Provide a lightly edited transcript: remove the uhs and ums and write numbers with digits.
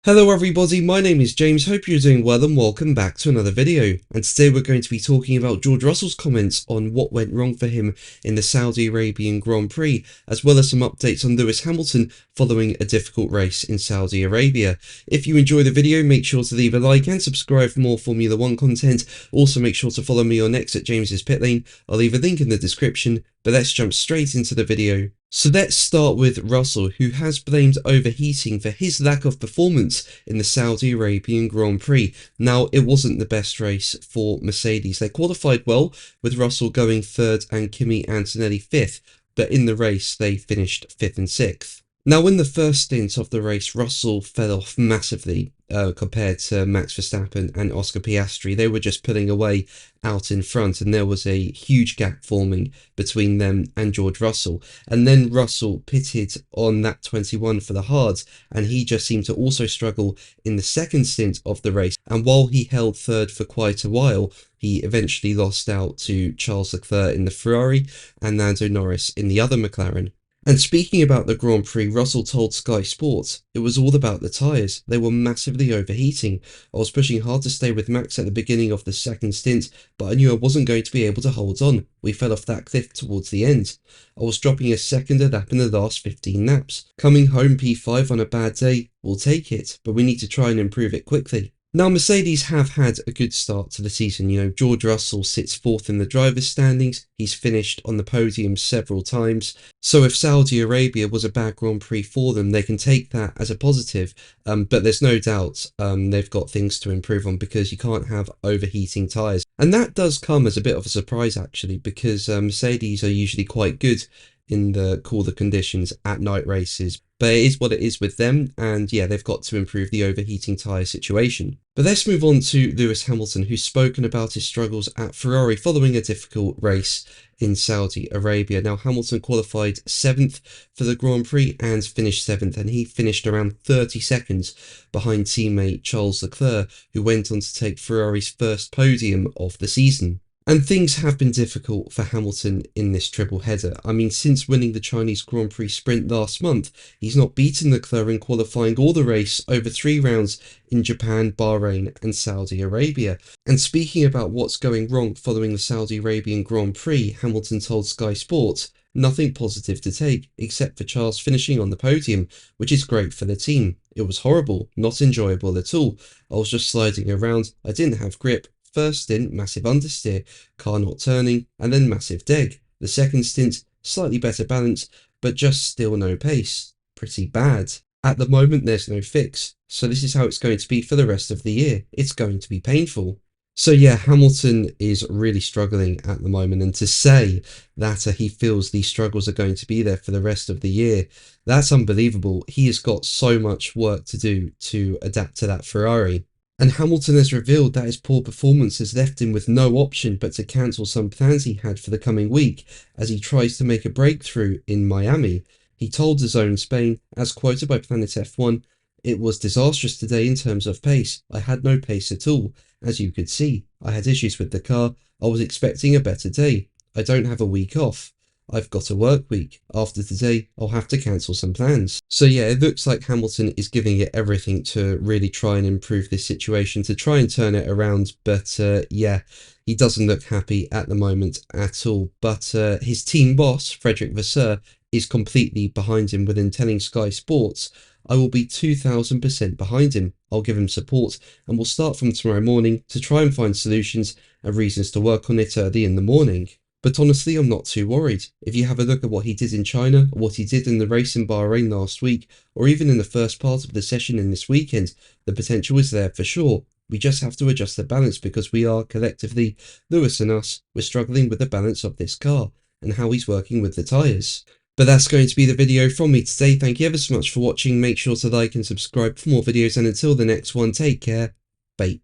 Hello everybody, my name is James, hope you're doing well and welcome back to another video. And today we're going to be talking about George Russell's comments on what went wrong for him in the Saudi Arabian Grand Prix, as well as some updates on Lewis Hamilton following a difficult race in Saudi Arabia. If you enjoy the video, make sure to leave a like and subscribe for more Formula 1 content. Also make sure to follow me on X at James's Pit Lane. I'll leave a link in the description, but let's jump straight into the video. So let's start with Russell, who has blamed overheating for his lack of performance in the Saudi Arabian Grand Prix. Now, it wasn't the best race for Mercedes. They qualified well, with Russell going third and Kimi Antonelli fifth, but in the race they finished fifth and sixth. Now, in the first stint of the race, Russell fell off massively compared to Max Verstappen and Oscar Piastri. They were just pulling away out in front, and there was a huge gap forming between them and George Russell. And then Russell pitted on lap 21 for the hards, and he just seemed to also struggle in the second stint of the race. And while he held third for quite a while, he eventually lost out to Charles Leclerc in the Ferrari and Lando Norris in the other McLaren. And speaking about the Grand Prix, Russell told Sky Sports it was all about the tyres. They were massively overheating. I was pushing hard to stay with Max at the beginning of the second stint, but I knew I wasn't going to be able to hold on. We fell off that cliff towards the end. I was dropping a second a lap in the last 15 laps. Coming home P5 on a bad day, we'll take it, but we need to try and improve it quickly. Now, Mercedes have had a good start to the season. George Russell sits fourth in the drivers' standings. He's finished on the podium several times. So if Saudi Arabia was a bad Grand Prix for them, they can take that as a positive. But there's no doubt they've got things to improve on, because you can't have overheating tyres. And that does come as a bit of a surprise, actually, because Mercedes are usually quite good in the cooler conditions at night races. But it is what it is with them, and yeah, they've got to improve the overheating tyre situation. But let's move on to Lewis Hamilton, who's spoken about his struggles at Ferrari following a difficult race in Saudi Arabia. Now, Hamilton qualified 7th for the Grand Prix and finished 7th, and he finished around 30 seconds behind teammate Charles Leclerc, who went on to take Ferrari's first podium of the season. And things have been difficult for Hamilton in this triple header. I mean, since winning the Chinese Grand Prix sprint last month, he's not beaten Leclerc in qualifying or the race over 3 rounds in Japan, Bahrain and Saudi Arabia. And speaking about what's going wrong following the Saudi Arabian Grand Prix, Hamilton told Sky Sports, "Nothing positive to take, except for Charles finishing on the podium, which is great for the team. It was horrible, not enjoyable at all. I was just sliding around, I didn't have grip. First stint, massive understeer, car not turning, and then massive deg. The second stint, slightly better balance, but just still no pace. Pretty bad. At the moment, there's no fix, so this is how it's going to be for the rest of the year. It's going to be painful." So yeah, Hamilton is really struggling at the moment, and to say that he feels these struggles are going to be there for the rest of the year, that's unbelievable. He has got so much work to do to adapt to that Ferrari. And Hamilton has revealed that his poor performance has left him with no option but to cancel some plans he had for the coming week as he tries to make a breakthrough in Miami. He told DAZN Spain, as quoted by Planet F1, "It was disastrous today in terms of pace. I had no pace at all. As you could see, I had issues with the car. I was expecting a better day. I don't have a week off. I've got a work week. After today, I'll have to cancel some plans." So yeah, it looks like Hamilton is giving it everything to really try and improve this situation, to try and turn it around. But yeah, he doesn't look happy at the moment at all. But his team boss, Frederick Vasseur, is completely behind him, within telling Sky Sports, "I will be 2000% behind him. I'll give him support, and we'll start from tomorrow morning to try and find solutions and reasons to work on it early in the morning." But honestly, I'm not too worried. If you have a look at what he did in China, or what he did in the race in Bahrain last week, or even in the first part of the session in this weekend, the potential is there for sure. We just have to adjust the balance, because we are, collectively, Lewis and us, we're struggling with the balance of this car, and how he's working with the tyres. But that's going to be the video from me today. Thank you ever so much for watching. Make sure to like and subscribe for more videos, and until the next one, take care. Bye.